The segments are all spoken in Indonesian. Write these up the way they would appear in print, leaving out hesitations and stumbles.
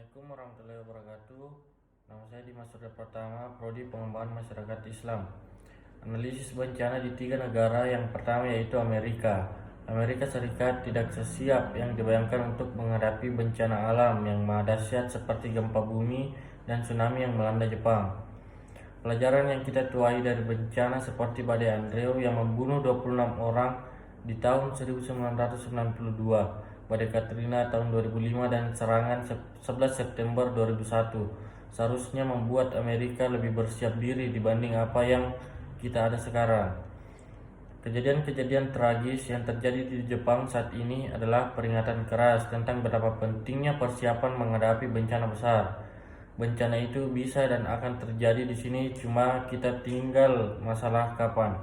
Assalamualaikum warahmatullahi wabarakatuh. Nama saya Dimas Surya Pratama, Prodi Pengembangan Masyarakat Islam. Analisis bencana di 3 negara. Yang pertama yaitu Amerika. Amerika Serikat tidak sesiap yang dibayangkan untuk menghadapi bencana alam yang maha dahsyat seperti gempa bumi dan tsunami yang melanda Jepang. Pelajaran yang kita tuai dari bencana seperti badai Andrew yang membunuh 26 orang di tahun 1992, badai Katrina tahun 2005, dan serangan 11 September 2001 seharusnya membuat Amerika lebih bersiap diri dibanding apa yang kita ada sekarang. Kejadian-kejadian tragis yang terjadi di Jepang saat ini adalah peringatan keras tentang betapa pentingnya persiapan menghadapi bencana besar. Bencana itu bisa dan akan terjadi di sini, cuma kita tinggal masalah kapan.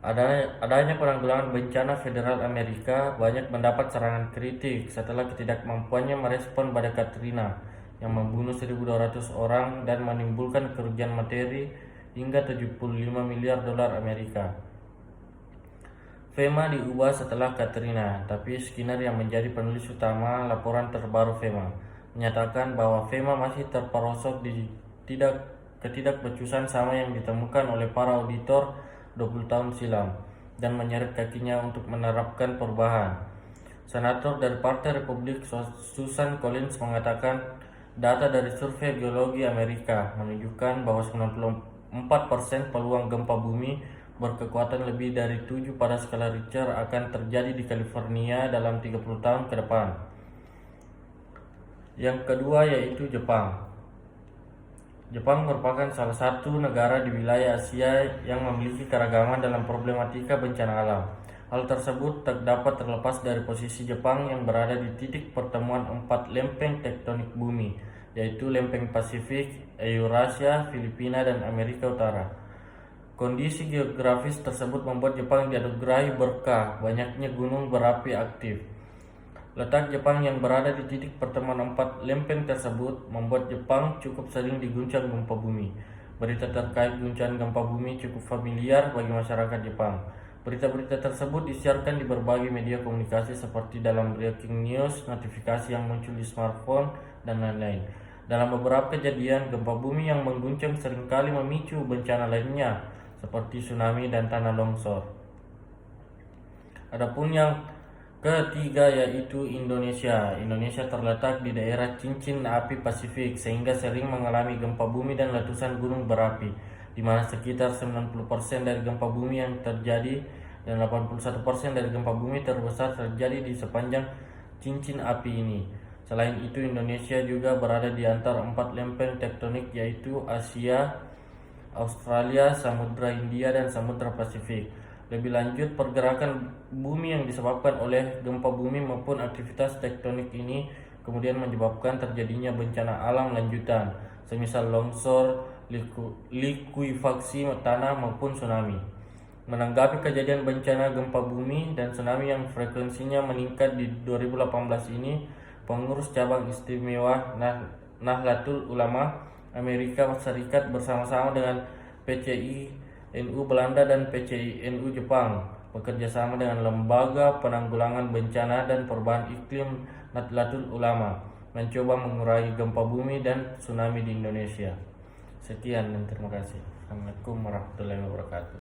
Adanya penanggulangan bencana federal Amerika banyak mendapat serangan kritik setelah ketidakmampuannya merespon badai Katrina yang membunuh 1.200 orang dan menimbulkan kerugian materi hingga 75 miliar dolar Amerika. FEMA diubah setelah Katrina, tapi Skinner yang menjadi penulis utama laporan terbaru FEMA menyatakan bahwa FEMA masih terperosok di ketidakbecusan sama yang ditemukan oleh para auditor 20 tahun silam dan menyeret kakinya untuk menerapkan perubahan. Senator dari Partai Republik Susan Collins mengatakan data dari Survei Geologi Amerika menunjukkan bahwa 94% peluang gempa bumi berkekuatan lebih dari 7 pada skala Richter akan terjadi di California dalam 30 tahun ke depan. Yang kedua yaitu Jepang. Jepang merupakan salah satu negara di wilayah Asia yang memiliki keragaman dalam problematika bencana alam. Hal tersebut dapat terlepas dari posisi Jepang yang berada di titik pertemuan 4 lempeng tektonik bumi, yaitu lempeng Pasifik, Eurasia, Filipina, dan Amerika Utara. Kondisi geografis tersebut membuat Jepang dianugerahi berkah banyaknya gunung berapi aktif. Letak Jepang yang berada di titik pertemuan 4 lempeng tersebut membuat Jepang cukup sering diguncang gempa bumi. Berita terkait guncangan gempa bumi cukup familiar bagi masyarakat Jepang. Berita-berita tersebut disiarkan di berbagai media komunikasi seperti dalam breaking news, notifikasi yang muncul di smartphone, dan lain-lain. Dalam beberapa kejadian, gempa bumi yang mengguncang seringkali memicu bencana lainnya seperti tsunami dan tanah longsor. Adapun yang ketiga yaitu Indonesia. Indonesia terletak di daerah cincin api Pasifik sehingga sering mengalami gempa bumi dan letusan gunung berapi, di mana sekitar 90% dari gempa bumi yang terjadi dan 81% dari gempa bumi terbesar terjadi di sepanjang cincin api ini. Selain itu, Indonesia juga berada di antara 4 lempeng tektonik yaitu Asia, Australia, Samudra Hindia, dan Samudra Pasifik. Lebih lanjut, pergerakan bumi yang disebabkan oleh gempa bumi maupun aktivitas tektonik ini kemudian menyebabkan terjadinya bencana alam lanjutan, semisal longsor, likuifaksi tanah maupun tsunami. Menanggapi kejadian bencana gempa bumi dan tsunami yang frekuensinya meningkat di 2018 ini, pengurus cabang istimewa Nahdlatul Ulama Amerika Serikat bersama-sama dengan PCI NU Belanda dan PCI NU Jepang bekerja sama dengan Lembaga Penanggulangan Bencana dan Perubahan Iklim Nahdlatul Ulama mencoba mengurangi gempa bumi dan tsunami di Indonesia. Sekian dan terima kasih. Assalamualaikum warahmatullahi wabarakatuh.